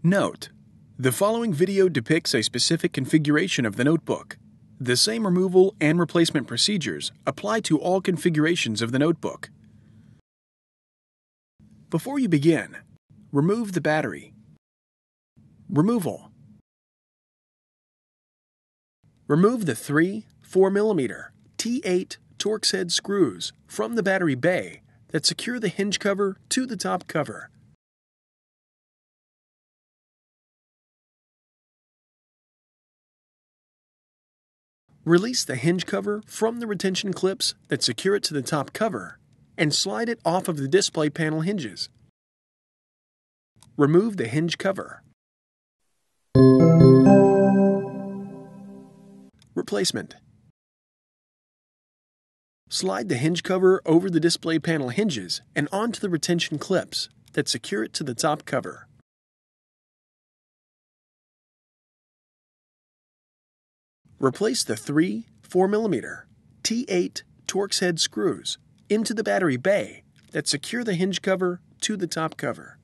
Note: the following video depicts a specific configuration of the notebook. The same removal and replacement procedures apply to all configurations of the notebook. Before you begin, remove the battery. Removal. Remove the 3 4mm T8 Torx head screws from the battery bay that secure the hinge cover to the top cover. Release the hinge cover from the retention clips that secure it to the top cover and slide it off of the display panel hinges. Remove the hinge cover. Replacement. Slide the hinge cover over the display panel hinges and onto the retention clips that secure it to the top cover. Replace the 3 4mm T8 Torx head screws into the battery bay that secure the hinge cover to the top cover.